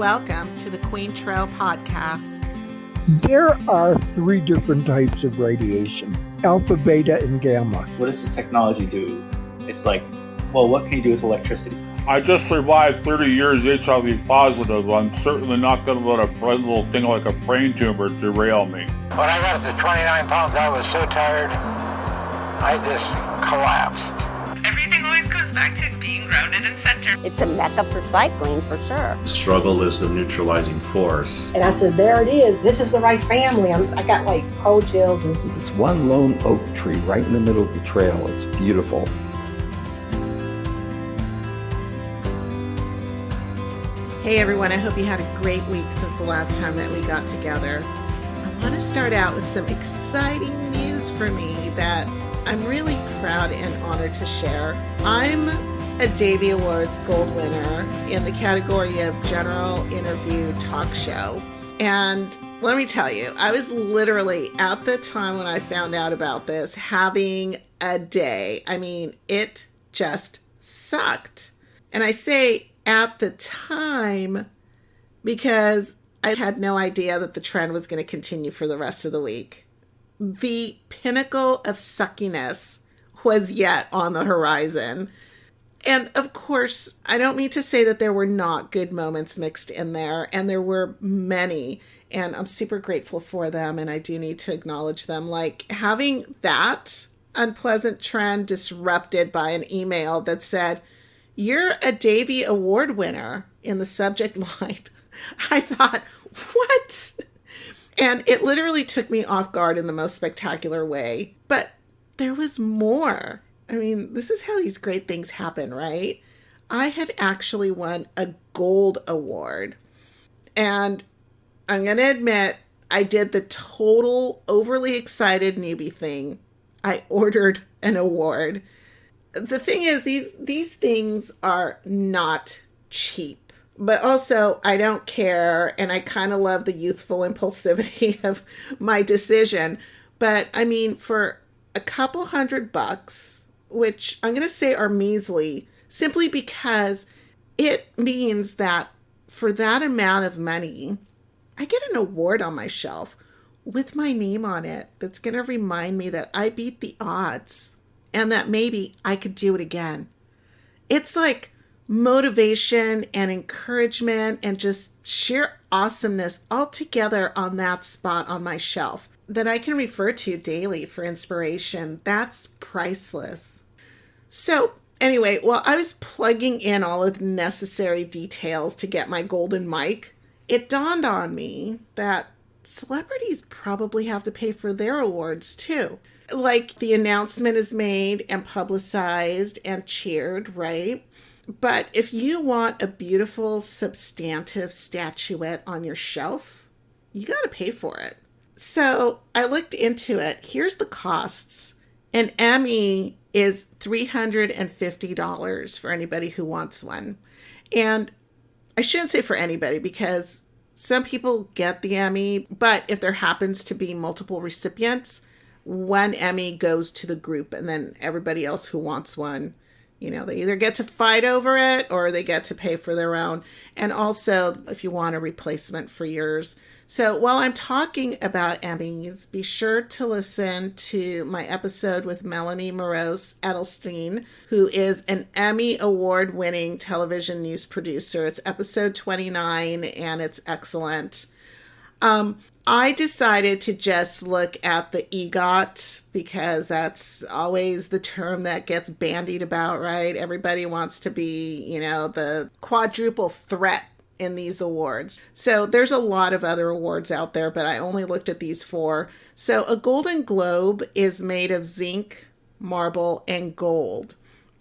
welcome to the Queen Trail Podcast. There are three different types of radiation: alpha, beta, and gamma. What does this technology do? It's like, well, what can you do with electricity? I just survived 30 years HIV positive. I'm certainly not going to let a little thing like a brain tumor derail me. When I got up to 29 pounds, I was so tired, I just collapsed. Everything always goes back to being grounded and centered. It's a mecca for cycling, for sure. Struggle is the neutralizing force. And I said, there it is. This is the right family. I got like cold chills. And it's one lone oak tree right in the middle of the trail. It's beautiful. Hey everyone, I hope you had a great week since the last time that we got together. I want to start out with some exciting news for me that I'm really proud and honored to share. I'm a Davey Awards Gold winner in the category of General Interview Talk Show. And let me tell you, I was literally, at the time when I found out about this, having a day. I mean, it just sucked. And I say at the time because I had no idea that the trend was going to continue for the rest of the week. The pinnacle of suckiness was yet on the horizon. And of course, I don't mean to say that there were not good moments mixed in there, and there were many, and I'm super grateful for them, and I do need to acknowledge them. Like having that unpleasant trend disrupted by an email that said, "You're a Davey Award winner," in the subject line. I thought, what? And it literally took me off guard in the most spectacular way. But there was more. I mean, this is how these great things happen, right? I had actually won a gold award. And I'm going to admit, I did the total overly excited newbie thing. I ordered an award. The thing is, these things are not cheap. But also, I don't care, and I kind of love the youthful impulsivity of my decision. But, I mean, for a couple $100, which I'm going to say are measly, simply because it means that for that amount of money, I get an award on my shelf with my name on it that's going to remind me that I beat the odds and that maybe I could do it again. It's like motivation and encouragement and just sheer awesomeness all together on that spot on my shelf that I can refer to daily for inspiration. That's priceless. So anyway, while I was plugging in all of the necessary details to get my golden mic, it dawned on me that celebrities probably have to pay for their awards too. Like the announcement is made and publicized and cheered, right? But if you want a beautiful, substantive statuette on your shelf, you got to pay for it. So I looked into it. Here's the costs. An Emmy is $350 for anybody who wants one. And I shouldn't say for anybody because some people get the Emmy, but if there happens to be multiple recipients, one Emmy goes to the group and then everybody else who wants one, you know, they either get to fight over it or they get to pay for their own. And also, if you want a replacement for yours. So while I'm talking about Emmys, be sure to listen to my episode with Melanie Morose Edelstein, who is an Emmy award-winning television news producer. It's episode 29, and it's excellent. I decided to just look at the EGOT because that's always the term that gets bandied about, right? Everybody wants to be, you know, the quadruple threat in these awards. So there's a lot of other awards out there, but I only looked at these four. So a Golden Globe is made of zinc, marble, and gold.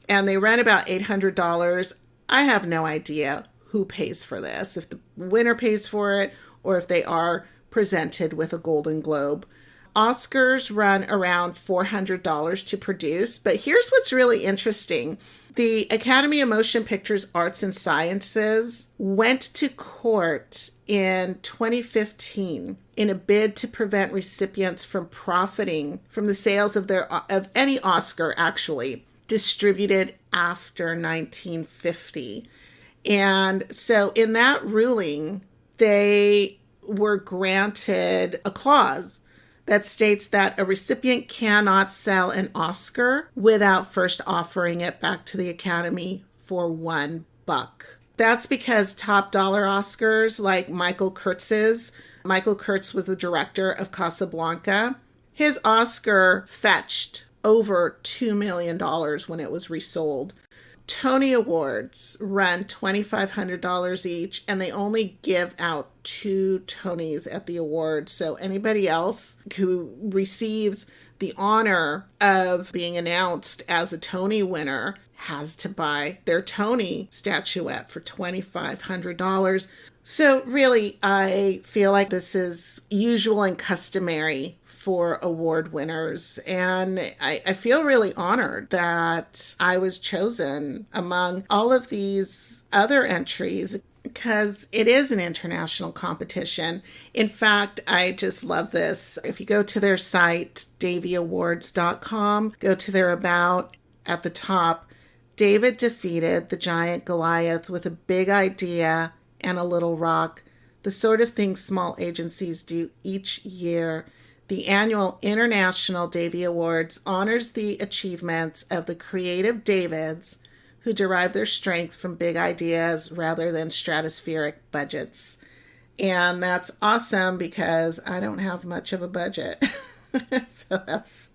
And they run about $800. I have no idea who pays for this, if the winner pays for it, or if they are presented with a Golden Globe. Oscars run around $400 to produce, but here's what's really interesting. The Academy of Motion Pictures Arts and Sciences went to court in 2015 in a bid to prevent recipients from profiting from the sales of any Oscar actually distributed after 1950. And so in that ruling, they were granted a clause that states that a recipient cannot sell an Oscar without first offering it back to the Academy for $1. That's because top dollar Oscars like Michael Kurtz was the director of Casablanca. His Oscar fetched over $2 million when it was resold. Tony Awards run $2,500 each, and they only give out 2 Tonys at the awards. So anybody else who receives the honor of being announced as a Tony winner has to buy their Tony statuette for $2,500. So really, I feel like this is usual and customary for award winners. And I feel really honored that I was chosen among all of these other entries because it is an international competition. In fact, I just love this. If you go to their site, davyawards.com, go to their About at the top, David defeated the giant Goliath with a big idea and a little rock, the sort of thing small agencies do each year. The annual International Davy Awards honors the achievements of the creative Davids who derive their strength from big ideas rather than stratospheric budgets. And that's awesome because I don't have much of a budget. So that's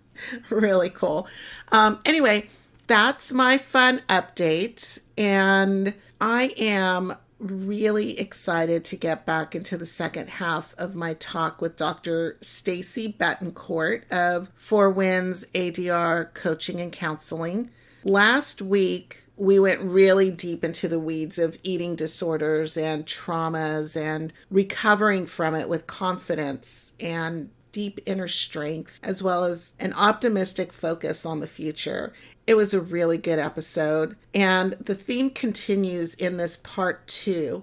really cool. Anyway, that's my fun update. And I am really excited to get back into the second half of my talk with Dr. Stacie Betancourt of Four Winds ADR Coaching and Counseling. Last week, we went really deep into the weeds of eating disorders and traumas and recovering from it with confidence and deep inner strength, as well as an optimistic focus on the future. It was a really good episode, and the theme continues in this part 2.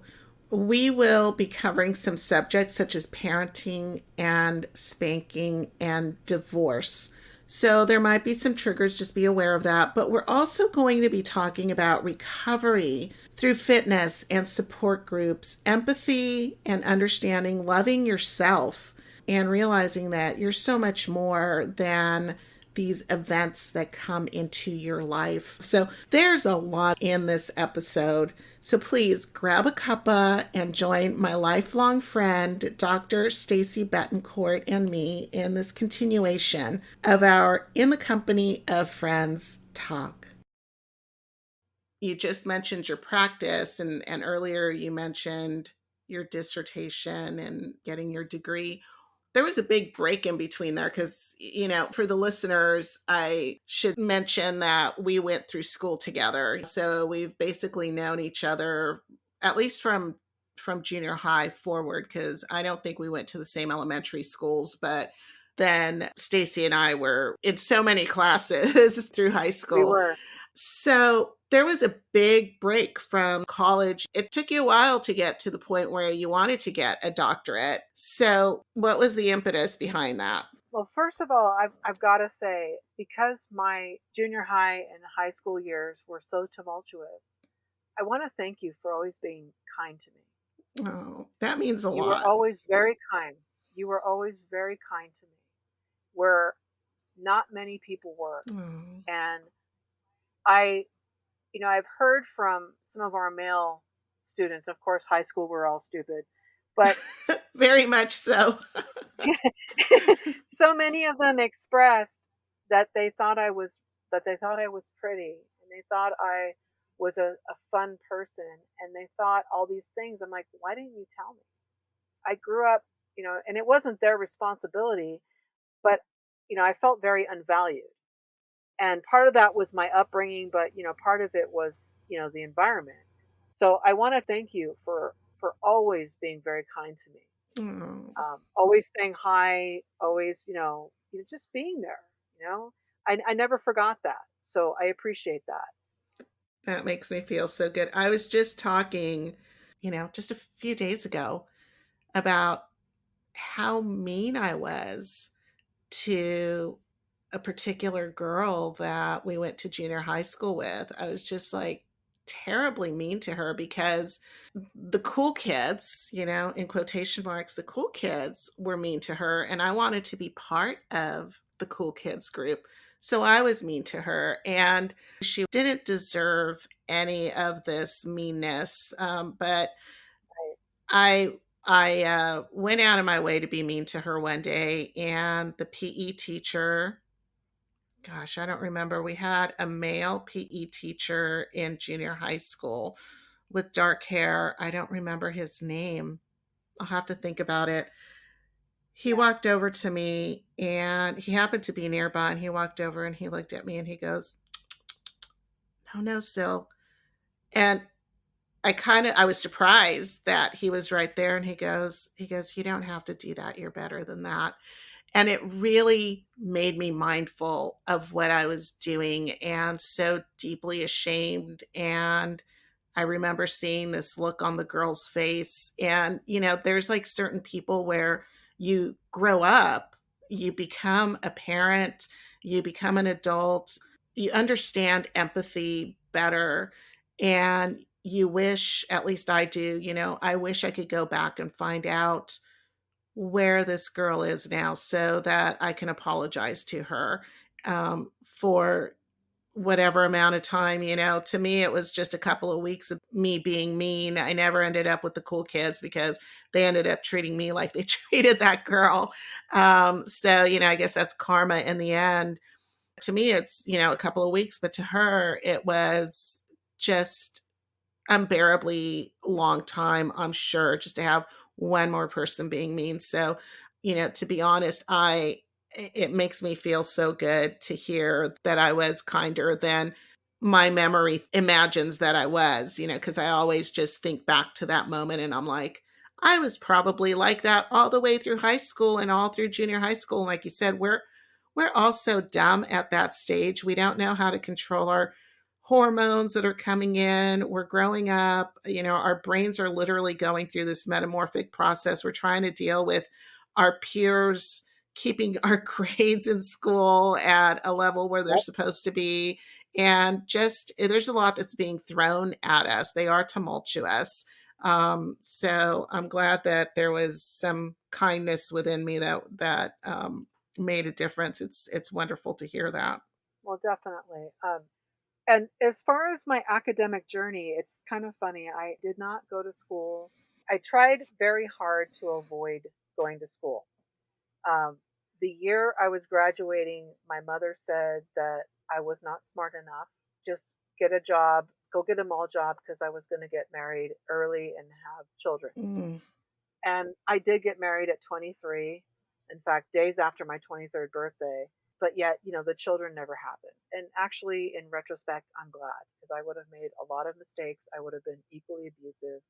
We will be covering some subjects such as parenting and spanking and divorce. So there might be some triggers, just be aware of that. But we're also going to be talking about recovery through fitness and support groups, empathy and understanding, loving yourself, and realizing that you're so much more than these events that come into your life. So there's a lot in this episode. So please grab a cuppa and join my lifelong friend, Dr. Stacie Betancourt, and me in this continuation of our In the Company of Friends talk. You just mentioned your practice, and earlier you mentioned your dissertation and getting your degree. There was a big break in between there because, for the listeners, I should mention that we went through school together. So we've basically known each other, at least from junior high forward, because I don't think we went to the same elementary schools. But then Stacie and I were in so many classes through high school. We were. So there was a big break from college. It took you a while to get to the point where you wanted to get a doctorate. So what was the impetus behind that? Well, first of all, I've got to say, because my junior high and high school years were so tumultuous, I want to thank you for always being kind to me. Oh, that means a lot. You were always very kind. You were always very kind to me, where not many people were. Oh. And I've heard from some of our male students, of course, high school, we're all stupid, but very much so. So many of them expressed that they thought I was pretty, and they thought I was a fun person, and they thought all these things. I'm like, why didn't you tell me? I grew up, and it wasn't their responsibility, but, I felt very unvalued. And part of that was my upbringing, but, part of it was, the environment. So I want to thank you for always being very kind to me. Always saying hi, always, just being there, I never forgot that. So I appreciate that. That makes me feel so good. I was just talking, just a few days ago about how mean I was to a particular girl that we went to junior high school with. I was just like, terribly mean to her because the cool kids, in quotation marks, the cool kids were mean to her, and I wanted to be part of the cool kids group. So I was mean to her, and she didn't deserve any of this meanness. But I went out of my way to be mean to her one day, and the PE teacher, gosh, I don't remember. We had a male PE teacher in junior high school with dark hair. I don't remember his name. I'll have to think about it. He walked over to me, and he happened to be nearby, and he walked over and he looked at me and he goes, "No, no, Sil." And I was surprised that he was right there, and he goes, "You don't have to do that. You're better than that." And it really made me mindful of what I was doing and so deeply ashamed. And I remember seeing this look on the girl's face. And, there's like certain people where you grow up, you become a parent, you become an adult, you understand empathy better. And you wish, at least I do, I wish I could go back and find out where this girl is now so that I can apologize to her for whatever amount of time. To me, it was just a couple of weeks of me being mean. I never ended up with the cool kids because they ended up treating me like they treated that girl. So, I guess that's karma in the end. To me, it's, a couple of weeks, but to her, it was just unbearably long time, I'm sure, just to have one more person being mean. So, to be honest, it makes me feel so good to hear that I was kinder than my memory imagines that I was, because I always just think back to that moment and I'm like, I was probably like that all the way through high school and all through junior high school. And like you said, we're all so dumb at that stage. We don't know how to control our hormones that are coming in. We're growing up, our brains are literally going through this metamorphic process. We're trying to deal with our peers keeping our grades in school at a level where they're supposed to be. And just there's a lot that's being thrown at us. They are tumultuous. So I'm glad that there was some kindness within me that made a difference. It's wonderful to hear that. Well, definitely. And as far as my academic journey, it's kind of funny. I did not go to school. I tried very hard to avoid going to school. The year I was graduating, my mother said that I was not smart enough. Just get a job, go get a mall job, because I was going to get married early and have children. Mm. And I did get married at 23. In fact, days after my 23rd birthday. But yet, the children never happened. And actually, in retrospect, I'm glad, because I would have made a lot of mistakes. I would have been equally abusive.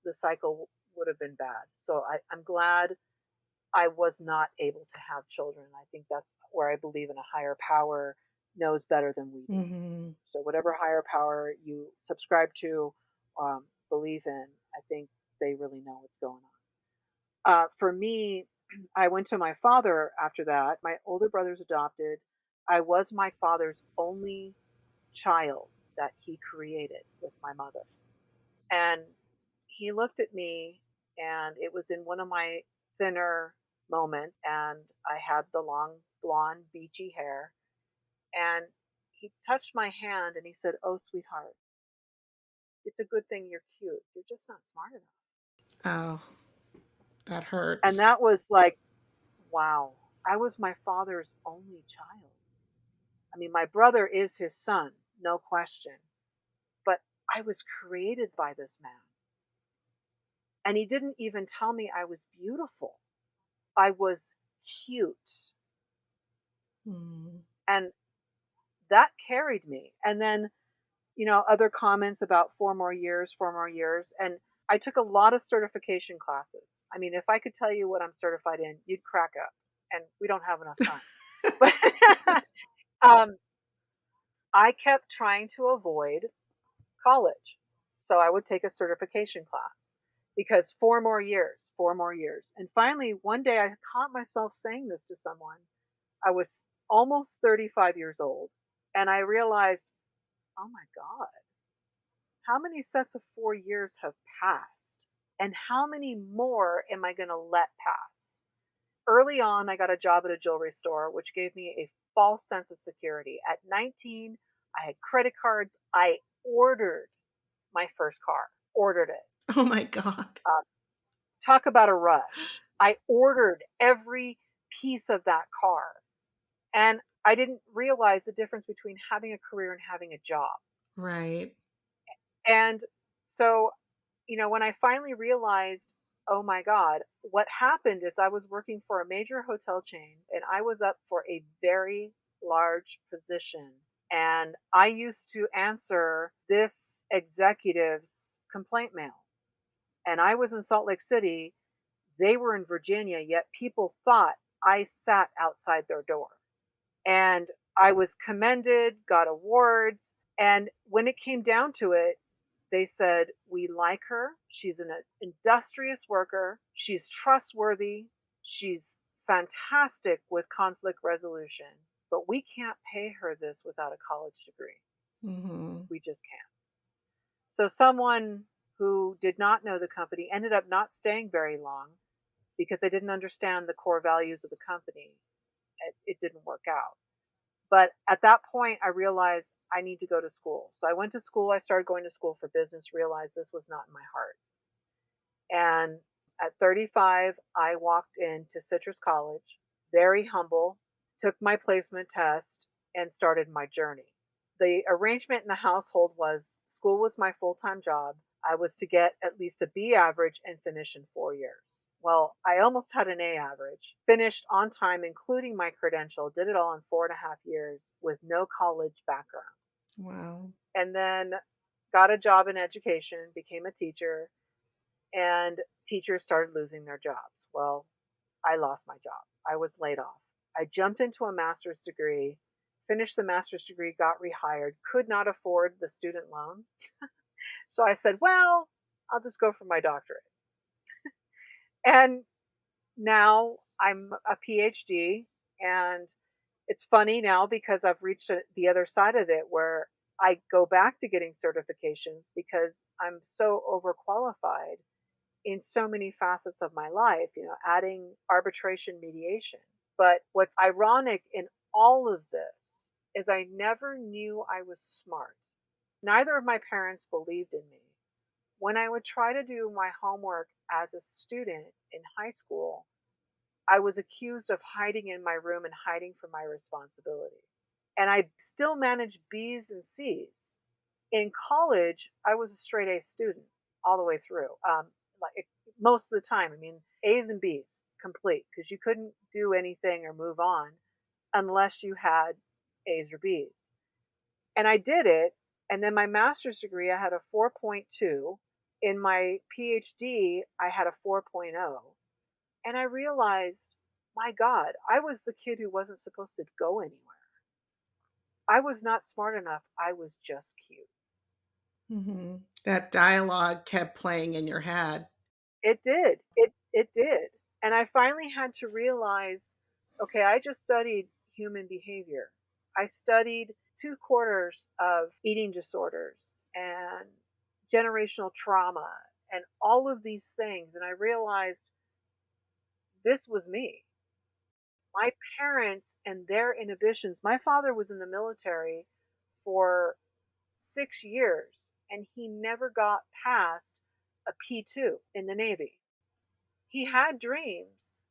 The cycle would have been bad. So I'm glad I was not able to have children. I think that's where I believe in a higher power knows better than we do. Mm-hmm. So whatever higher power you subscribe to, believe in, I think they really know what's going on. For me, I went to my father after that. My older brother's adopted. I was my father's only child that he created with my mother. And he looked at me, and it was in one of my thinner moments, and I had the long, blonde, beachy hair. And he touched my hand and he said, "Oh, sweetheart, it's a good thing you're cute. You're just not smart enough." Oh, that hurts. And that was like, wow, I was my father's only child. I mean, my brother is his son, no question. But I was created by this man. And he didn't even tell me I was beautiful. I was cute. Mm. And that carried me. And then, other comments about 4 more years, 4 more years. And I took a lot of certification classes. I mean, if I could tell you what I'm certified in, you'd crack up. And we don't have enough time. But I kept trying to avoid college. So I would take a certification class because 4 more years, 4 more years. And finally, one day I caught myself saying this to someone. I was almost 35 years old. And I realized, oh my God, how many sets of 4 years have passed? And how many more am I going to let pass? Early on, I got a job at a jewelry store, which gave me a false sense of security. At 19, I had credit cards. I ordered my first car, ordered it. Oh my God. Talk about a rush. I ordered every piece of that car. And I didn't realize the difference between having a career and having a job. Right. And so, when I finally realized, oh my God, what happened is I was working for a major hotel chain and I was up for a very large position. And I used to answer this executive's complaint mail. And I was in Salt Lake City. They were in Virginia, yet people thought I sat outside their door. And I was commended, got awards. And when it came down to it, they said, we like her. She's an industrious worker. She's trustworthy. She's fantastic with conflict resolution. But we can't pay her this without a college degree. Mm-hmm. We just can't. So someone who did not know the company ended up not staying very long because they didn't understand the core values of the company. It didn't work out. But at that point, I realized I need to go to school. So I went to school. I started going to school for business, realized this was not in my heart. And at 35, I walked into Citrus College, very humble, took my placement test, and started my journey. The arrangement in the household was school was my full-time job. I was to get at least a B average and finish in 4 years. Well, I almost had an A average, finished on time, including my credential, did it all in 4.5 years with no college background. Wow. And then got a job in education, became a teacher, and teachers started losing their jobs. Well, I lost my job. I was laid off. I jumped into a master's degree, finished the master's degree, got rehired, could not afford the student loan. So I said, well, I'll just go for my doctorate. And now I'm a PhD, and it's funny now because I've reached the other side of it where I go back to getting certifications because I'm so overqualified in so many facets of my life, adding arbitration, mediation. But what's ironic in all of this is I never knew I was smart. Neither of my parents believed in me. When I would try to do my homework as a student in high school, I was accused of hiding in my room and hiding from my responsibilities. And I still managed B's and C's. In college, I was a straight A student all the way through. Most of the time, A's and B's complete, because you couldn't do anything or move on unless you had A's or B's. And I did it. And then my master's degree, I had a 4.2. In my PhD, I had a 4.0. And I realized, my God, I was the kid who wasn't supposed to go anywhere. I was not smart enough. I was just cute. Mm-hmm. That dialogue kept playing in your head. It did. It did. And I finally had to realize, okay, I just studied human behavior. I studied 2/4 of eating disorders and generational trauma and all of these things. And I realized this was me. My parents and their inhibitions. My father was in the military for 6 years and he never got past a P2 in the Navy. He had dreams,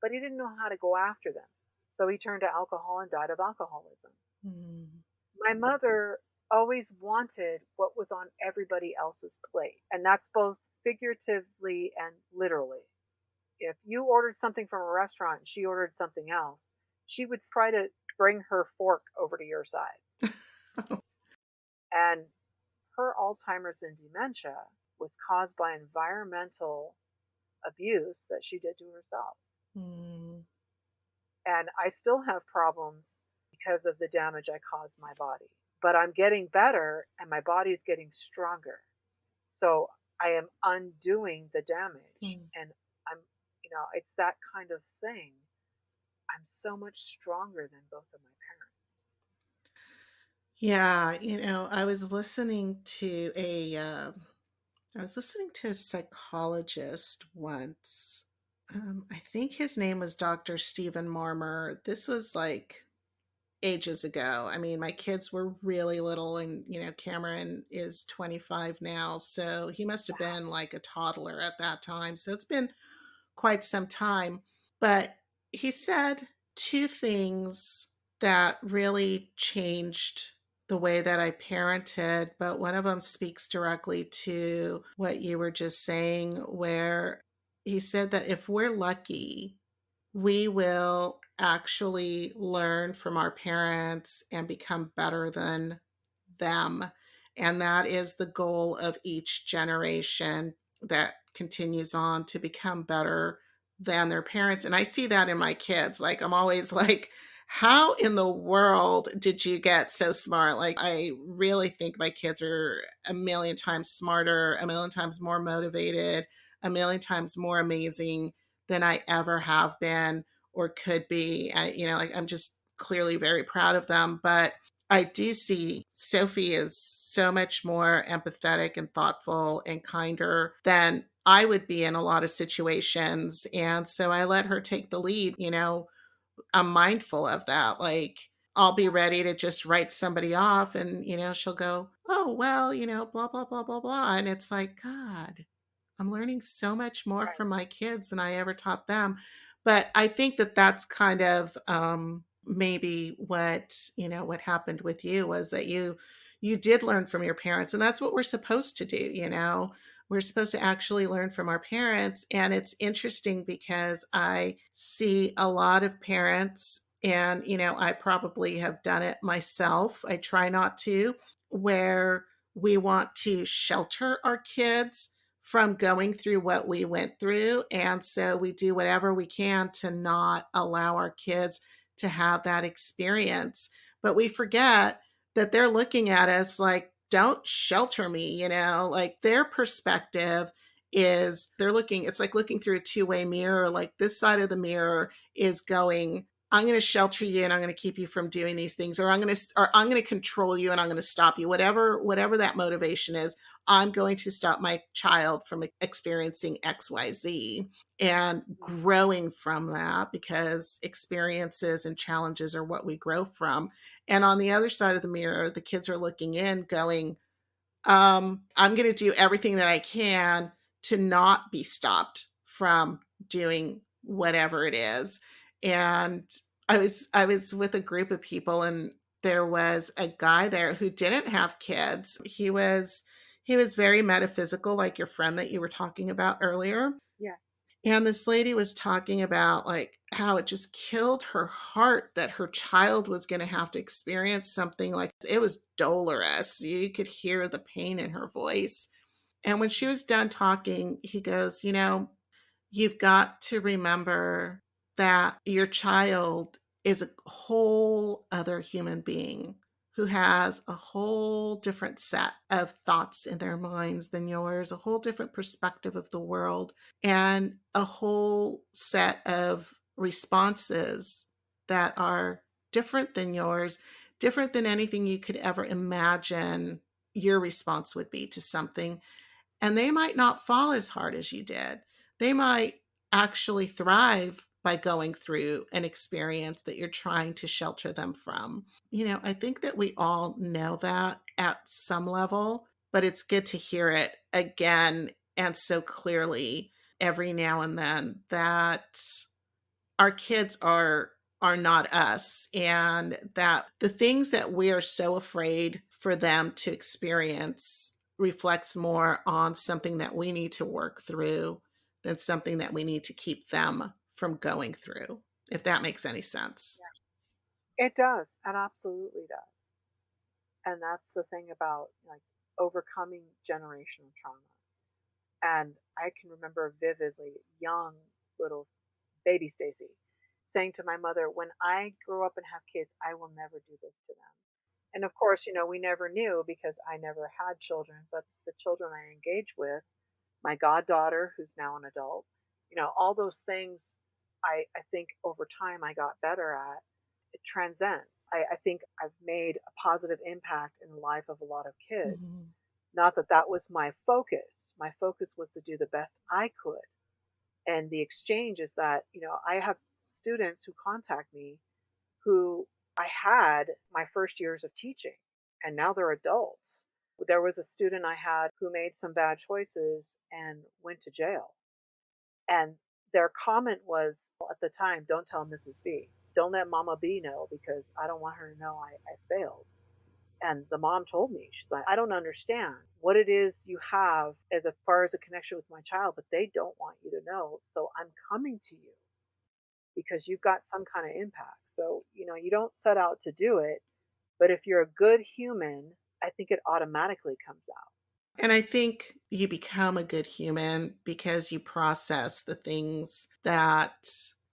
but he didn't know how to go after them. So he turned to alcohol and died of alcoholism. Mm. My mother always wanted what was on everybody else's plate. And that's both figuratively and literally. If you ordered something from a restaurant and she ordered something else, she would try to bring her fork over to your side. And her Alzheimer's and dementia was caused by environmental abuse that she did to herself. Mm. And I still have problems because of the damage I caused my body. But I'm getting better and my body's getting stronger. So I am undoing the damage. And I'm, it's that kind of thing. I'm so much stronger than both of my parents. Yeah, I was listening to a psychologist once. I think his name was Dr. Stephen Marmer. This was like ages ago. I mean, my kids were really little, and Cameron is 25 now, so he must have been like a toddler at that time. So it's been quite some time. But he said two things that really changed the way that I parented, but one of them speaks directly to what you were just saying, where he said that if we're lucky, we will actually learn from our parents and become better than them. And that is the goal of each generation that continues on to become better than their parents. And I see that in my kids. Like, I'm always like, how in the world did you get so smart? Like, I really think my kids are a million times smarter, a million times more motivated, a million times more amazing than I ever have been or could be. Like, I'm just clearly very proud of them. But I do see Sophie is so much more empathetic and thoughtful and kinder than I would be in a lot of situations. And so I let her take the lead. I'm mindful of that. Like, I'll be ready to just write somebody off, and, she'll go, oh, well, blah, blah, blah, blah, blah. And it's like, God, I'm learning so much more from my kids than I ever taught them. But I think that that's kind of maybe what happened with you was that you did learn from your parents, and that's what we're supposed to do. We're supposed to actually learn from our parents. And it's interesting because I see a lot of parents, and I probably have done it myself. I try not to, where we want to shelter our kids from going through what we went through. And so we do whatever we can to not allow our kids to have that experience. But we forget that they're looking at us like, don't shelter me, like their perspective is it's like looking through a two-way mirror. Like, this side of the mirror is going, I'm going to shelter you and I'm going to keep you from doing these things, or I'm going to control you and I'm going to stop you. Whatever that motivation is, I'm going to stop my child from experiencing XYZ and growing from that, because experiences and challenges are what we grow from. And on the other side of the mirror, the kids are looking in going, I'm going to do everything that I can to not be stopped from doing whatever it is. And I was with a group of people, and there was a guy there who didn't have kids. He was very metaphysical, like your friend that you were talking about earlier. Yes. And this lady was talking about like how it just killed her heart that her child was going to have to experience something like it was dolorous. You could hear the pain in her voice. And when she was done talking, he goes, you've got to remember that your child is a whole other human being who has a whole different set of thoughts in their minds than yours, a whole different perspective of the world, and a whole set of responses that are different than yours, different than anything you could ever imagine your response would be to something. And they might not fall as hard as you did. They might actually thrive by going through an experience that you're trying to shelter them from. I think that we all know that at some level, but it's good to hear it again and so clearly every now and then that our kids are not us, and that the things that we are so afraid for them to experience reflects more on something that we need to work through than something that we need to keep them from going through, if that makes any sense. It does. It absolutely does. And that's the thing about like overcoming generational trauma. And I can remember vividly young little baby Stacie saying to my mother, when I grow up and have kids, I will never do this to them. And of course, we never knew because I never had children, but the children I engaged with, my goddaughter, who's now an adult, all those things I think over time I got better at transcends. I think I've made a positive impact in the life of a lot of kids. Mhm. Not that that was my focus. My focus was to do the best I could. And the exchange is that, I have students who contact me who I had my first years of teaching, and now they're adults. There was a student I had who made some bad choices and went to jail. And their comment was at the time, don't tell Mrs. B. Don't let Mama B know because I don't want her to know I failed. And the mom told me, she's like, I don't understand what it is you have as far as a connection with my child, but they don't want you to know. So I'm coming to you because you've got some kind of impact. So, you don't set out to do it, but if you're a good human, I think it automatically comes out. And I think you become a good human because you process the things that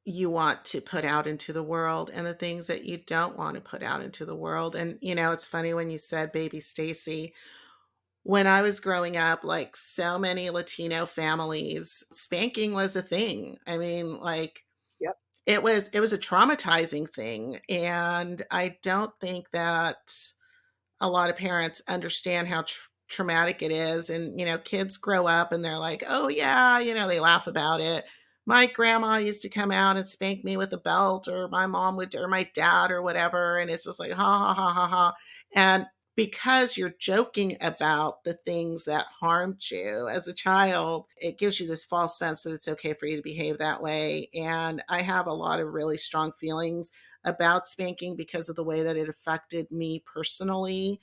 you want to put out into the world and the things that you don't want to put out into the world. And, it's funny when you said baby Stacie. When I was growing up, like so many Latino families, spanking was a thing. I mean, like Yep. it was a traumatizing thing. And I don't think that a lot of parents understand how traumatic it is. And, kids grow up and they're like, oh, yeah, they laugh about it. My grandma used to come out and spank me with a belt, or my mom would, or my dad, or whatever. And it's just like, ha, ha, ha, ha, ha. And because you're joking about the things that harmed you as a child, it gives you this false sense that it's okay for you to behave that way. And I have a lot of really strong feelings about spanking because of the way that it affected me personally.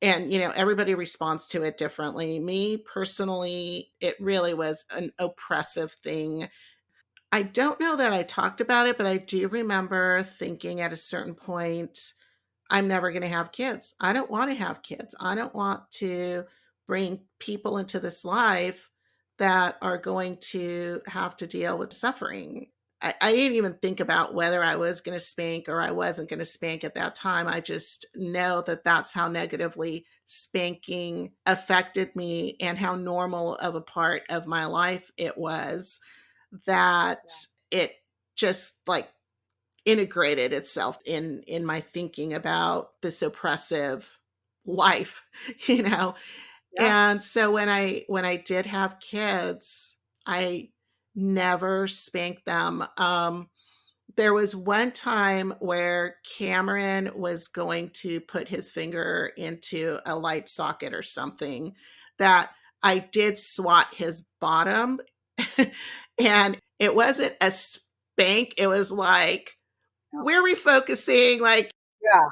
And, everybody responds to it differently. Me personally, it really was an oppressive thing. I don't know that I talked about it, but I do remember thinking at a certain point, I'm never going to have kids. I don't want to have kids. I don't want to bring people into this life that are going to have to deal with suffering. I didn't even think about whether I was going to spank or I wasn't going to spank at that time. I just know that that's how negatively spanking affected me and how normal of a part of my life it was, that it just like integrated itself in my thinking about this oppressive life, you know. Yeah. And so when I did have kids, I never spanked them. There was one time where Cameron was going to put his finger into a light socket or something, that I did swat his bottom. And it wasn't a spank. It was like, we're refocusing, like, Yeah.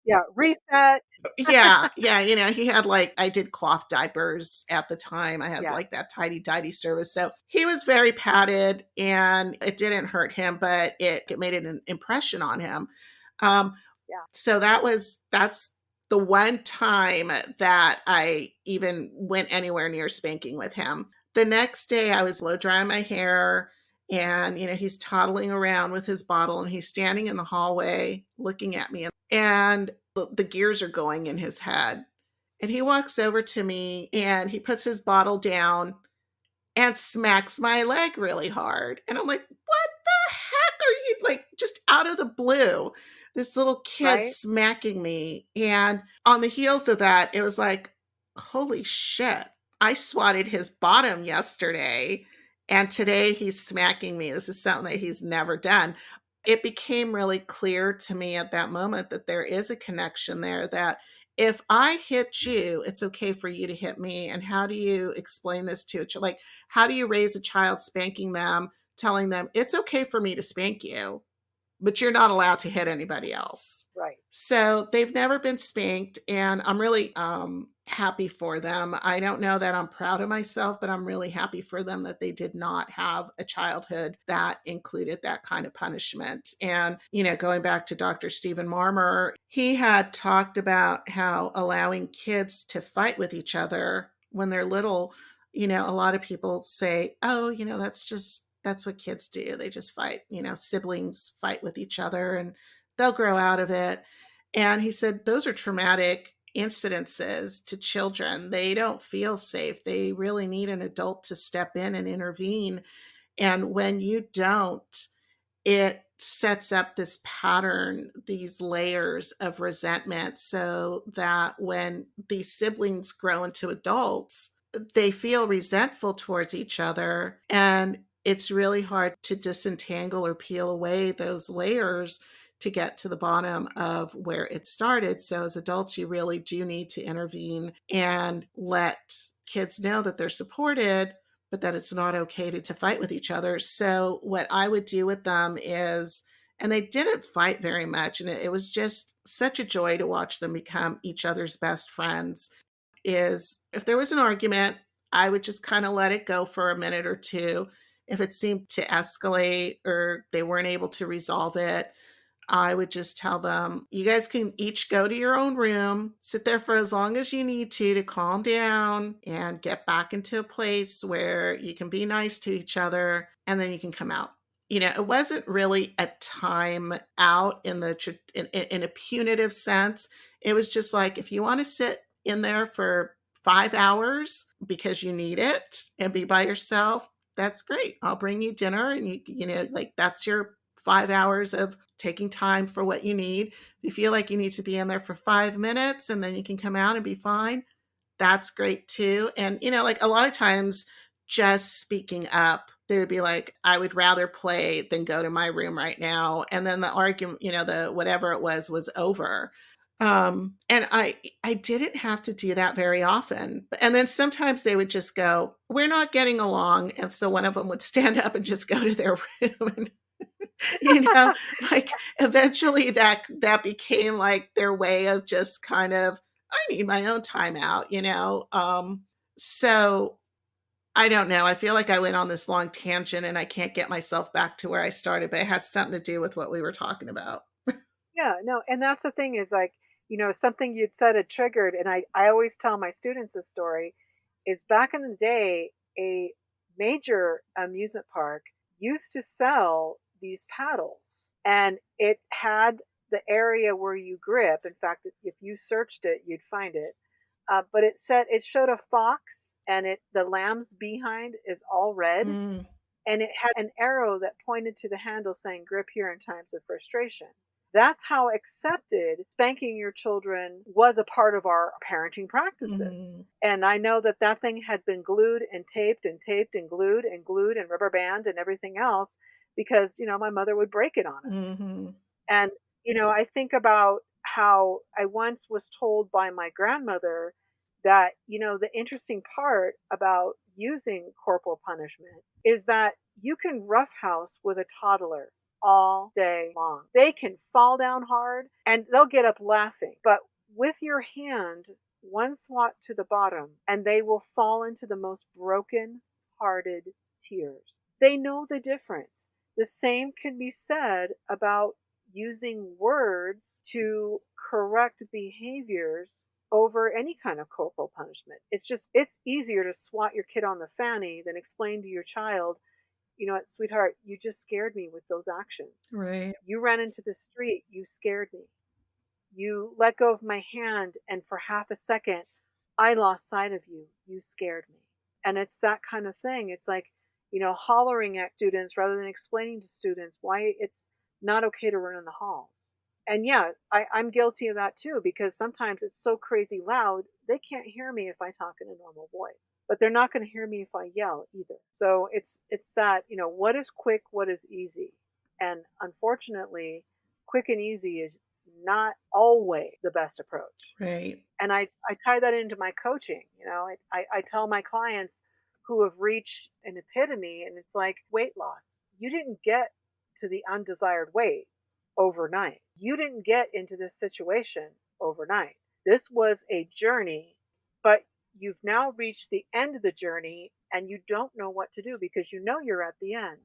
Yeah. Reset. yeah, he had I did cloth diapers at the time. I had Yeah. that tidy service. So he was very padded and it didn't hurt him, but it made an impression on him. So that's the one time that I even went anywhere near spanking with him. The next day I was blow drying my hair and, he's toddling around with his bottle and he's standing in the hallway looking at me, and the gears are going in his head. And he walks over to me and he puts his bottle down and smacks my leg really hard. And I'm like, what the heck are you, just out of the blue? This little kid Right. smacking me. And on the heels of that, it was like, holy shit, I swatted his bottom yesterday. And today he's smacking me. This is something that he's never done. It became really clear to me at that moment that there is a connection there, that if I hit you, it's okay for you to hit me. And how do you explain this to a child? How do you raise a child spanking them, telling them it's okay for me to spank you, but you're not allowed to hit anybody else? Right. So they've never been spanked, and I'm really happy for them. I don't know that I'm proud of myself, but I'm really happy for them that they did not have a childhood that included that kind of punishment. And, going back to Dr. Stephen Marmer, he had talked about how allowing kids to fight with each other when they're little, a lot of people say, oh, that's what kids do. They just fight, siblings fight with each other and they'll grow out of it. And he said, those are traumatic incidences to children. They don't feel safe. They really need an adult to step in and intervene. And when you don't, it sets up this pattern, these layers of resentment, so that when these siblings grow into adults, they feel resentful towards each other. And it's really hard to disentangle or peel away those layers to get to the bottom of where it started. So as adults, you really do need to intervene and let kids know that they're supported, but that it's not okay to fight with each other. So what I would do with them is, and they didn't fight very much, and it was just such a joy to watch them become each other's best friends, is if there was an argument, I would just kind of let it go for a minute or two. If it seemed to escalate or they weren't able to resolve it, I would just tell them, you guys can each go to your own room, sit there for as long as you need to calm down and get back into a place where you can be nice to each other, and then you can come out. It wasn't really a time out in a punitive sense. It was just like, if you want to sit in there for 5 hours because you need it and be by yourself, that's great. I'll bring you dinner, and like, that's your 5 hours of taking time for what you need. If you feel like you need to be in there for 5 minutes and then you can come out and be fine, that's great too. And, like, a lot of times just speaking up, they would be like, I would rather play than go to my room right now. And then the argument, the whatever it was over. And I didn't have to do that very often. And then sometimes they would just go, we're not getting along. And so one of them would stand up and just go to their room. And like, eventually that became like their way of just kind of, I need my own time out, so I don't know. I feel like I went on this long tangent and I can't get myself back to where I started, but it had something to do with what we were talking about. Yeah, no, and that's the thing is, like, something you'd said had triggered, and I always tell my students this story, is back in the day, a major amusement park used to sell these paddles, and it had the area where you grip. In fact, if you searched it, you'd find it. But it showed a fox, and the lamb's behind is all red, and it had an arrow that pointed to the handle saying "grip here in times of frustration." That's how accepted spanking your children was a part of our parenting practices. And I know that thing had been glued and taped and taped and glued and rubber band and everything else, because, my mother would break it on us. And, I think about how I once was told by my grandmother that, the interesting part about using corporal punishment is that you can roughhouse with a toddler all day long. They can fall down hard and they'll get up laughing. But with your hand, one swat to the bottom, and they will fall into the most broken-hearted tears. They know the difference. The same can be said about using words to correct behaviors over any kind of corporal punishment. It's easier to swat your kid on the fanny than explain to your child, you know what, sweetheart, you just scared me with those actions. Right. You ran into the street, you scared me. You let go of my hand, and for half a second, I lost sight of you. You scared me. And it's that kind of thing. It's like, hollering at students rather than explaining to students why it's not okay to run in the halls. And yeah, I'm guilty of that too, because sometimes it's so crazy loud, they can't hear me if I talk in a normal voice. But they're not going to hear me if I yell either. So it's that, what is quick, what is easy? And unfortunately, quick and easy is not always the best approach. Right. And I tie that into my coaching. I tell my clients who have reached an epitome, and it's like weight loss. You didn't get to the undesired weight overnight. You didn't get into this situation overnight. This was a journey, but you've now reached the end of the journey and you don't know what to do because you're at the end.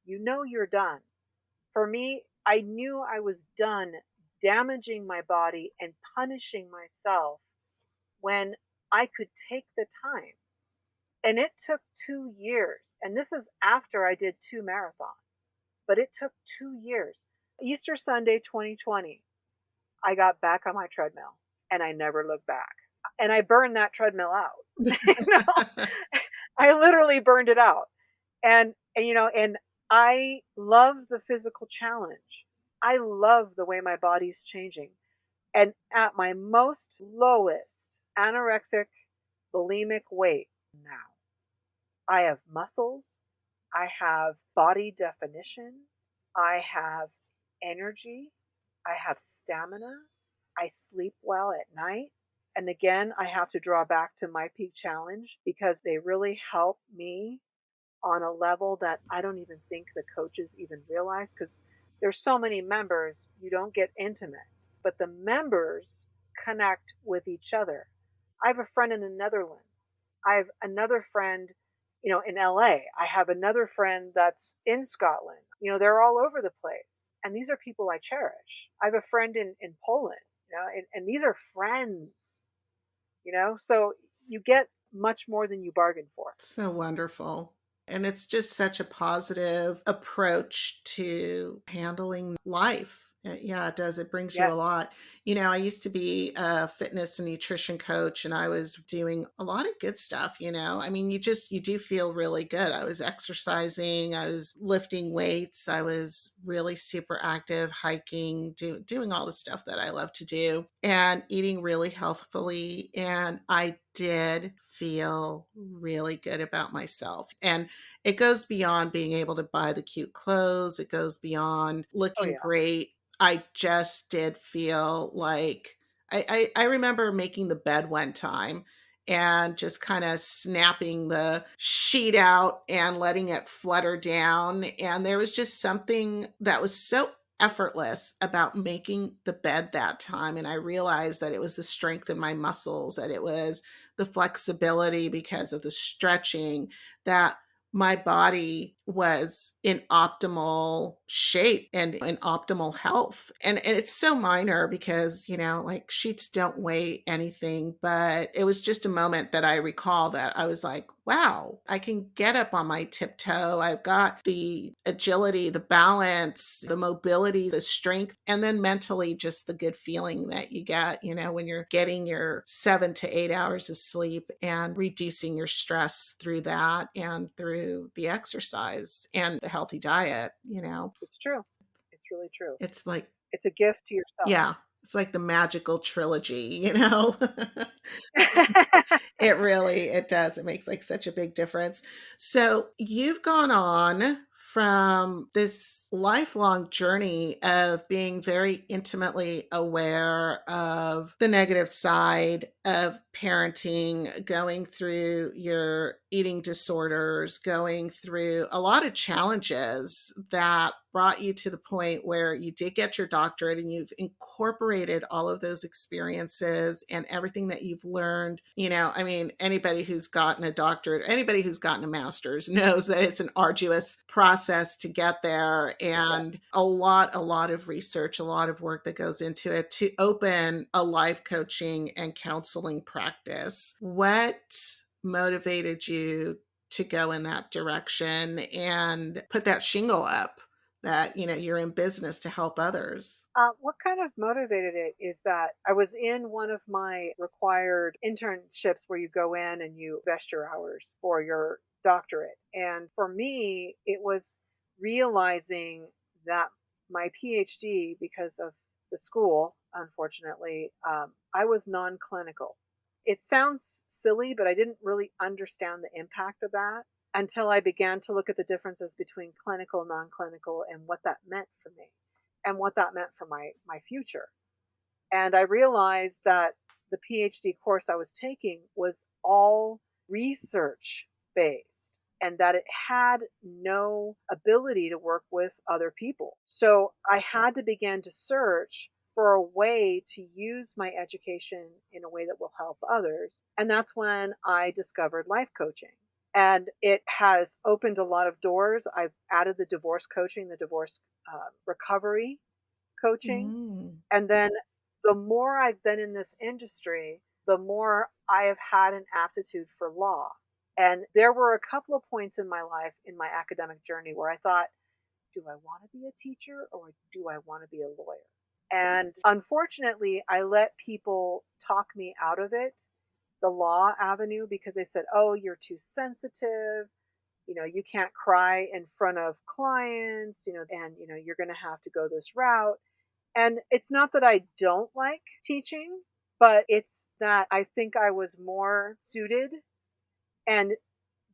You're done. For me, I knew I was done damaging my body and punishing myself when I could take the time. And it took 2 years. And this is after I did 2 marathons. But it took 2 years. Easter Sunday 2020, I got back on my treadmill and I never looked back. And I burned that treadmill out. I literally burned it out. And I love the physical challenge. I love the way my body's changing. And at my most lowest anorexic, bulimic weight now, I have muscles, I have body definition, I have energy, I have stamina, I sleep well at night. And again, I have to draw back to my peak challenge because they really help me on a level that I don't even think the coaches even realize, because there's so many members, you don't get intimate, but the members connect with each other. I have a friend in the Netherlands. I have another friend, in LA. I have another friend that's in Scotland. They're all over the place. And these are people I cherish. I have a friend in Poland, and these are friends, so you get much more than you bargained for. So wonderful. And it's just such a positive approach to handling life. Yeah, it does. It brings you a Yes. lot. I used to be a fitness and nutrition coach, and I was doing a lot of good stuff. I mean, you do feel really good. I was exercising, I was lifting weights, I was really super active, hiking, doing all the stuff that I love to do, and eating really healthfully. And I did feel really good about myself. And it goes beyond being able to buy the cute clothes, it goes beyond Oh, looking yeah. great. I just did feel like I remember making the bed one time and just kind of snapping the sheet out and letting it flutter down. And there was just something that was so effortless about making the bed that time. And I realized that it was the strength in my muscles, that it was the flexibility because of the stretching, that my body was in optimal shape and in optimal health. And it's so minor because, like sheets don't weigh anything, but it was just a moment that I recall that I was like, wow, I can get up on my tiptoe. I've got the agility, the balance, the mobility, the strength, and then mentally just the good feeling that you get, when you're getting your 7 to 8 hours of sleep and reducing your stress through that and through the exercise and the healthy diet. It's true. It's really true. It's like, It's a gift to yourself. yeah, it's like the magical trilogy. It does. It makes like such a big difference. So you've gone on from this lifelong journey of being very intimately aware of the negative side of parenting, going through your eating disorders, going through a lot of challenges that brought you to the point where you did get your doctorate, and you've incorporated all of those experiences and everything that you've learned. I mean, anybody who's gotten a doctorate, anybody who's gotten a master's knows that it's an arduous process to get there, and Yes. a lot of research, a lot of work that goes into it to open a life coaching and counseling practice. What motivated you to go in that direction and put that shingle up that you're in business to help others? What kind of motivated it is that I was in one of my required internships where you go in and you invest your hours for your doctorate. And for me, it was realizing that my PhD, because of the school, unfortunately, I was non-clinical. It sounds silly, but I didn't really understand the impact of that until I began to look at the differences between clinical, non-clinical, and what that meant for me and what that meant for my future. And I realized that the PhD course I was taking was all research based and that it had no ability to work with other people. So I had to begin to search for a way to use my education in a way that will help others. And that's when I discovered life coaching. And it has opened a lot of doors. I've added the divorce coaching, the divorce recovery coaching. And then the more I've been in this industry, the more I have had an aptitude for law. And there were a couple of points in my life, in my academic journey, where I thought, do I want to be a teacher or do I want to be a lawyer? And unfortunately, I let people talk me out of it, the law avenue, because they said, oh, you're too sensitive. you can't cry in front of clients, and, you're going to have to go this route. And it's not that I don't like teaching, but it's that I think I was more suited, and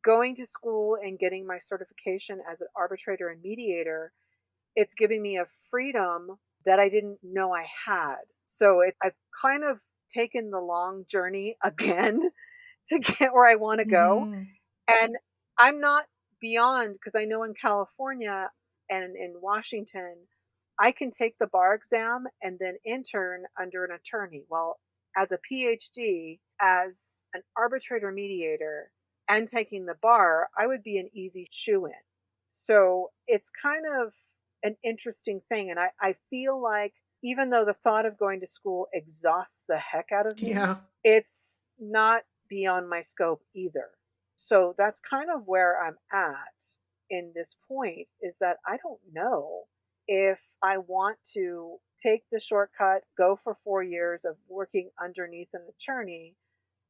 going to school and getting my certification as an arbitrator and mediator, it's giving me a freedom that I didn't know I had. So I've kind of taken the long journey again to get where I want to go. Mm-hmm. And I'm not beyond, because I know in California and in Washington, I can take the bar exam and then intern under an attorney. Well, as a PhD, as an arbitrator mediator, and taking the bar, I would be an easy shoe in. So it's kind of an interesting thing. And I feel like even though the thought of going to school exhausts the heck out of me, Yeah. it's not beyond my scope either. So that's kind of where I'm at in this point, is that I don't know if I want to take the shortcut, go for 4 years of working underneath an attorney,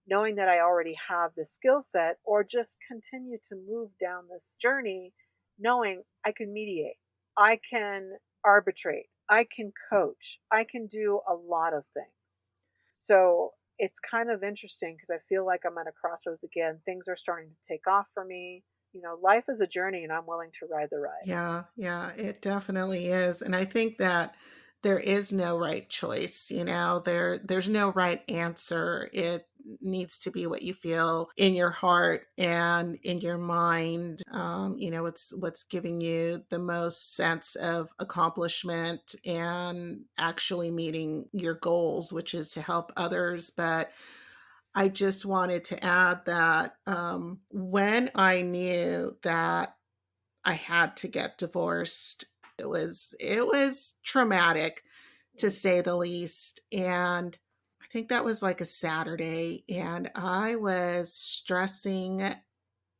knowing that I already have the skill set, or just continue to move down this journey, knowing I can mediate, I can arbitrate, I can coach, I can do a lot of things. So it's kind of interesting because I feel like I'm at a crossroads again. Things are starting to take off for me. Life is a journey, and I'm willing to ride the ride. Yeah, it definitely is. And I think that there is no right choice, there's no right answer. It needs to be what you feel in your heart and in your mind. It's what's giving you the most sense of accomplishment and actually meeting your goals, which is to help others. But I just wanted to add that when I knew that I had to get divorced, it was traumatic, to say the least. And I think that was like a Saturday, and I was stressing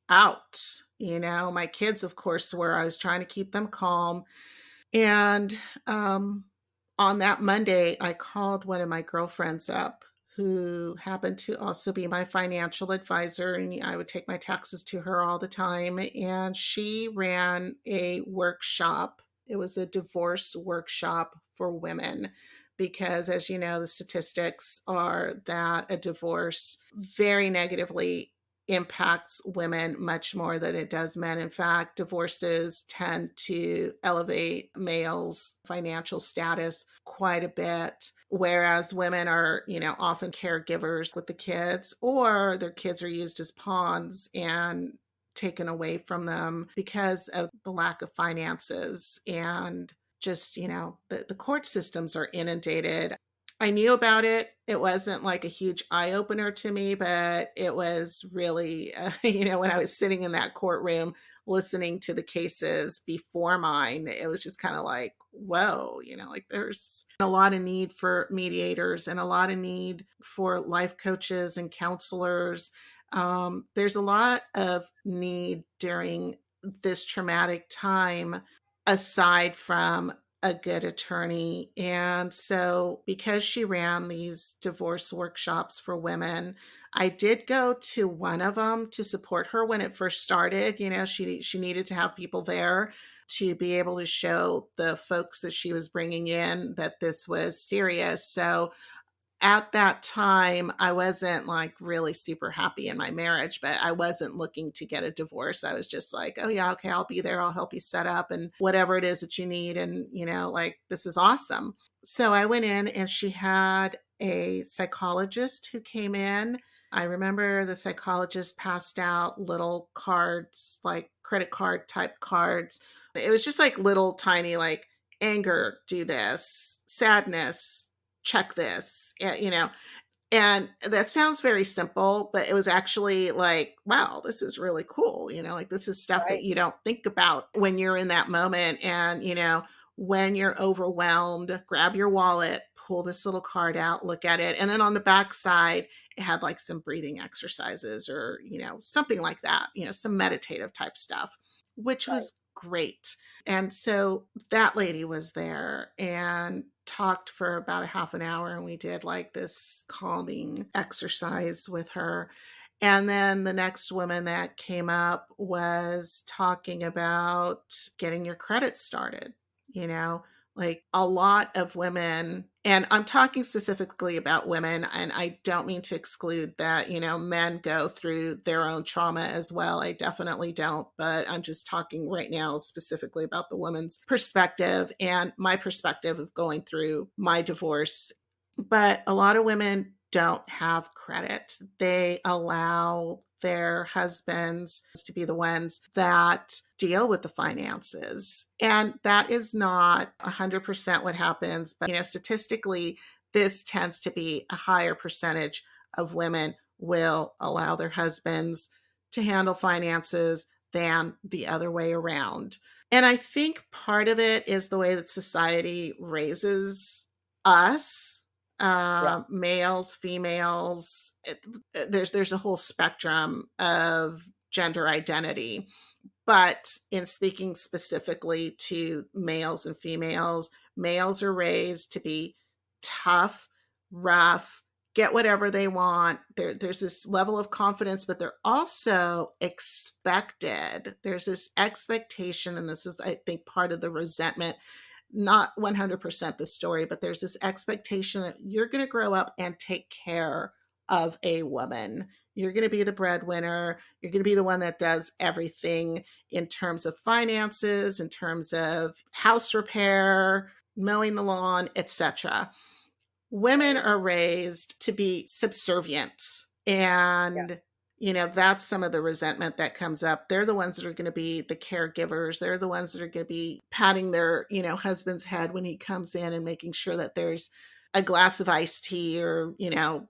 out. My kids, of course, were. I was trying to keep them calm. And on that Monday, I called one of my girlfriends up, who happened to also be my financial advisor, and I would take my taxes to her all the time. And she ran a workshop. It was a divorce workshop for women, because, as you know, the statistics are that a divorce very negatively impacts women much more than it does men. In fact, divorces tend to elevate males' financial status quite a bit, whereas women are, often caregivers with the kids, or their kids are used as pawns and taken away from them because of the lack of finances. And just, the court systems are inundated. I knew about it. It wasn't like a huge eye opener to me, but it was really, when I was sitting in that courtroom listening to the cases before mine, it was just kind of like, whoa, there's a lot of need for mediators and a lot of need for life coaches and counselors. There's a lot of need during this traumatic time, aside from a good attorney. And so, because she ran these divorce workshops for women, I did go to one of them to support her when it first started. She needed to have people there to be able to show the folks that she was bringing in that this was serious. So at that time, I wasn't like really super happy in my marriage, but I wasn't looking to get a divorce. I was just like, oh yeah, okay, I'll be there. I'll help you set up and whatever it is that you need. And, this is awesome. So I went in, and she had a psychologist who came in. I remember the psychologist passed out little cards, like credit card type cards. It was just like little tiny, like anger, do this, sadness, check this, and that sounds very simple, but it was actually like, wow, this is really cool. This is stuff that you don't think about when you're in that moment. And, when you're overwhelmed, grab your wallet, pull this little card out, look at it. And then on the back side, it had like some breathing exercises or, something like that, some meditative type stuff, which was great. And so that lady was there and talked for about a half an hour, and we did like this calming exercise with her. And then the next woman that came up was talking about getting your credit started, you know, like a lot of women, and I'm talking specifically about women, and I don't mean to exclude that, men go through their own trauma as well. I definitely don't, but I'm just talking right now specifically about the woman's perspective and my perspective of going through my divorce. But a lot of women don't have credit. They allow their husbands to be the ones that deal with the finances. And that is not 100% what happens, but statistically this tends to be a higher percentage of women will allow their husbands to handle finances than the other way around. And I think part of it is the way that society raises us, males, females. There's a whole spectrum of gender identity. But in speaking specifically to males and females, males are raised to be tough, rough, get whatever they want. There's this level of confidence, but they're also expected. There's this expectation, and this is, I think, part of the resentment. Not 100% the story, but there's this expectation that you're going to grow up and take care of a woman. You're going to be the breadwinner. You're going to be the one that does everything in terms of finances, in terms of house repair, mowing the lawn, etc. Women are raised to be subservient, and that's some of the resentment that comes up. They're the ones that are going to be the caregivers. They're the ones that are going to be patting their husband's head when he comes in and making sure that there's a glass of iced tea or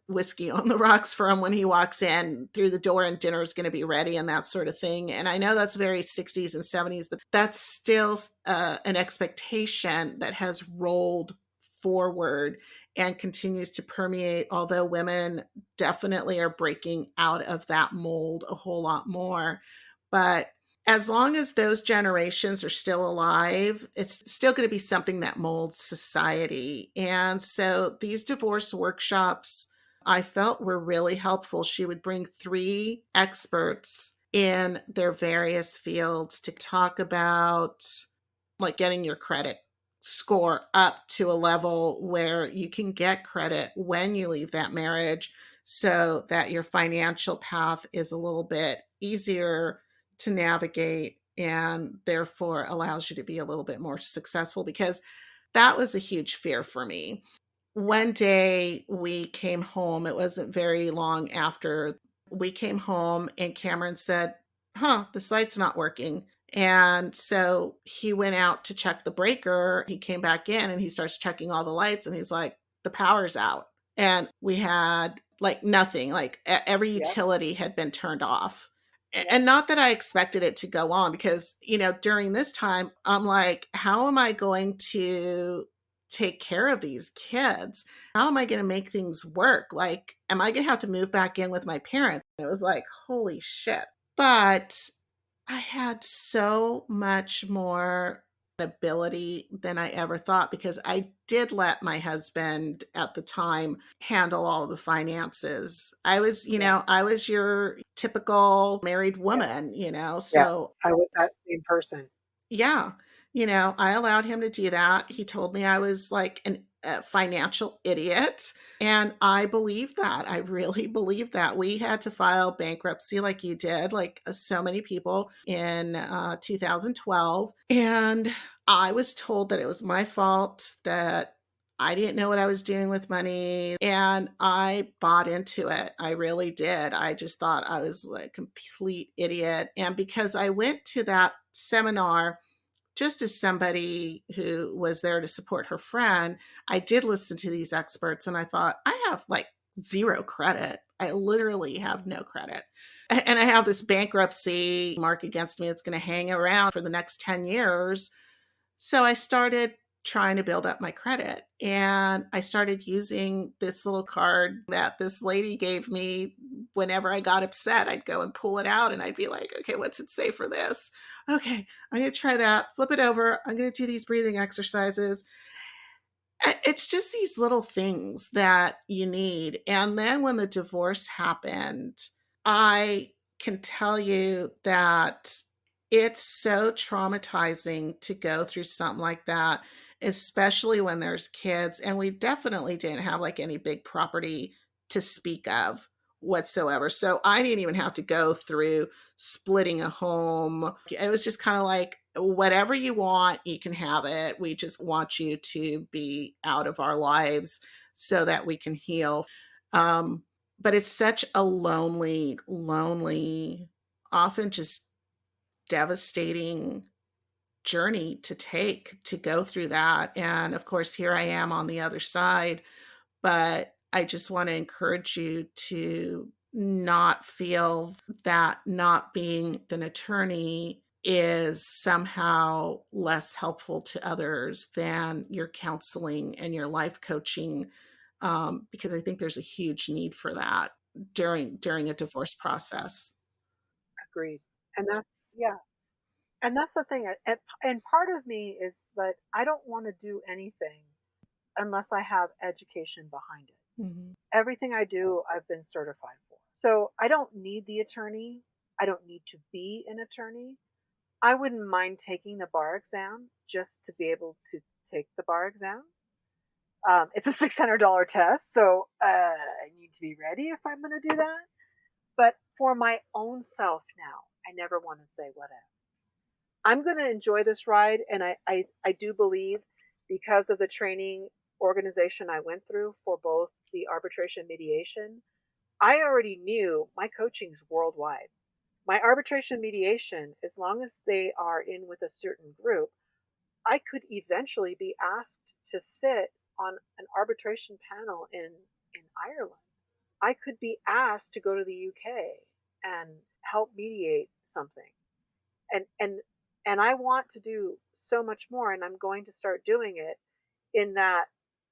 whiskey on the rocks for him when he walks in through the door, and dinner is going to be ready and that sort of thing. And I know that's very 60s and 70s, but that's still an expectation that has rolled forward and continues to permeate, although women definitely are breaking out of that mold a whole lot more. But as long as those generations are still alive, it's still going to be something that molds society. And so these divorce workshops, I felt, were really helpful. She would bring 3 experts in their various fields to talk about like getting your credit score up to a level where you can get credit when you leave that marriage, so that your financial path is a little bit easier to navigate and therefore allows you to be a little bit more successful, because that was a huge fear for me. One day we came home, it wasn't very long after we came home, and Cameron said, this light's not working. And so he went out to check the breaker. He came back in and he starts checking all the lights, and he's like, the power's out. And we had like nothing, like every utility had been turned off. And not that I expected it to go on, because, during this time, I'm like, how am I going to take care of these kids? How am I going to make things work? Like, am I going to have to move back in with my parents? And it was like, holy shit. But I had so much more ability than I ever thought, because I did let my husband at the time handle all of the finances. I was, I was your typical married woman, so I was that same person. yeah, I allowed him to do that. He told me I was like a financial idiot, and I believe that. I really believe that. We had to file bankruptcy like you did, like so many people, in 2012. And I was told that it was my fault, that I didn't know what I was doing with money. And I bought into it. I really did. I just thought I was like a complete idiot. And because I went to that seminar just as somebody who was there to support her friend, I did listen to these experts, and I thought, I have like 0 credit. I literally have no credit. And I have this bankruptcy mark against me that's going to hang around for the next 10 years. So I started trying to build up my credit, and I started using this little card that this lady gave me. Whenever I got upset, I'd go and pull it out, and I'd be like, okay, what's it say for this? Okay, I'm going to try that. Flip it over. I'm going to do these breathing exercises. It's just these little things that you need. And then when the divorce happened, I can tell you that it's so traumatizing to go through something like that, especially when there's kids. And we definitely didn't have like any big property to speak of whatsoever. So I didn't even have to go through splitting a home. It was just kind of like, whatever you want, you can have it. We just want you to be out of our lives so that we can heal. But it's such a lonely, often just devastating journey to take to go through that. And of course, here I am on the other side, but I just want to encourage you to not feel that not being an attorney is somehow less helpful to others than your counseling and your life coaching, because I think there's a huge need for that during a divorce process. Agreed. And that's, yeah. And that's the thing. And part of me is that I don't want to do anything unless I have education behind it. Mm-hmm. Everything I do, I've been certified for. So I don't need the attorney. I don't need to be an attorney. I wouldn't mind taking the bar exam just to be able to take the bar exam. It's a $600 test, so I need to be ready if I'm going to do that. But for my own self now, I never want to say whatever. I'm going to enjoy this ride, and I do believe, because of the training organization I went through for both the arbitration and mediation, I already knew my coaching's worldwide. My arbitration mediation, as long as they are in with a certain group, I could eventually be asked to sit on an arbitration panel in Ireland. I could be asked to go to the UK and help mediate something. And I want to do so much more, and I'm going to start doing it, in that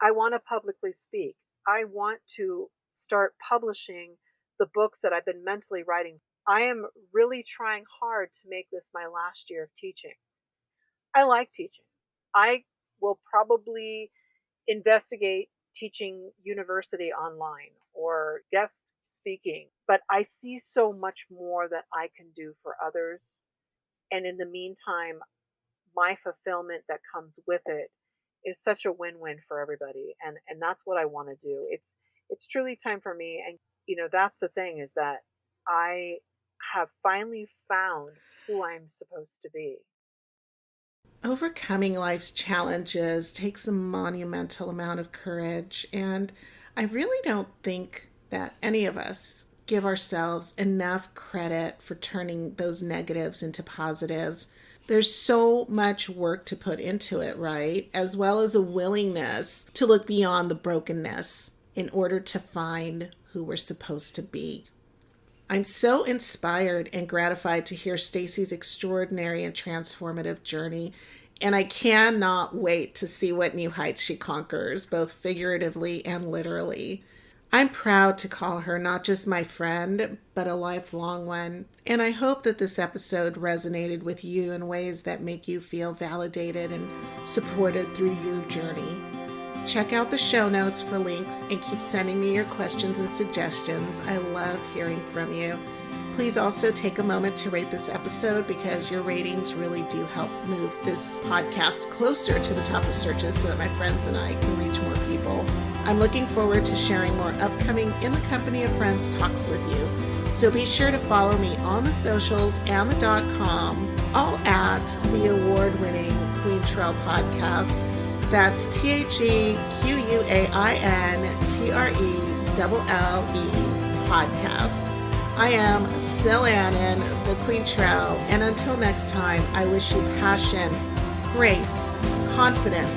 I want to publicly speak. I want to start publishing the books that I've been mentally writing. I am really trying hard to make this my last year of teaching. I like teaching. I will probably investigate teaching university online or guest speaking, but I see so much more that I can do for others. And in the meantime, my fulfillment that comes with it is such a win-win for everybody. And that's what I want to do. It's truly time for me. And, that's the thing, is that I have finally found who I'm supposed to be. Overcoming life's challenges takes a monumental amount of courage, and I really don't think that any of us give ourselves enough credit for turning those negatives into positives. There's so much work to put into it, right? As well as a willingness to look beyond the brokenness in order to find who we're supposed to be. I'm so inspired and gratified to hear Stacie's extraordinary and transformative journey, and I cannot wait to see what new heights she conquers, both figuratively and literally. I'm proud to call her not just my friend, but a lifelong one, and I hope that this episode resonated with you in ways that make you feel validated and supported through your journey. Check out the show notes for links and keep sending me your questions and suggestions. I love hearing from you. Please also take a moment to rate this episode, because your ratings really do help move this podcast closer to the top of searches so that my friends and I can reach more people. I'm looking forward to sharing more upcoming In the Company of Friends talks with you. So be sure to follow me on the socials and the .com, all at the award-winning Queen Trell Podcast. That's TheQuainTrelle Podcast. I am Sil Annan, the Queen Trell, and until next time, I wish you passion, grace, confidence,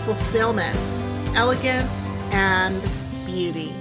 fulfillment, elegance, and beauty.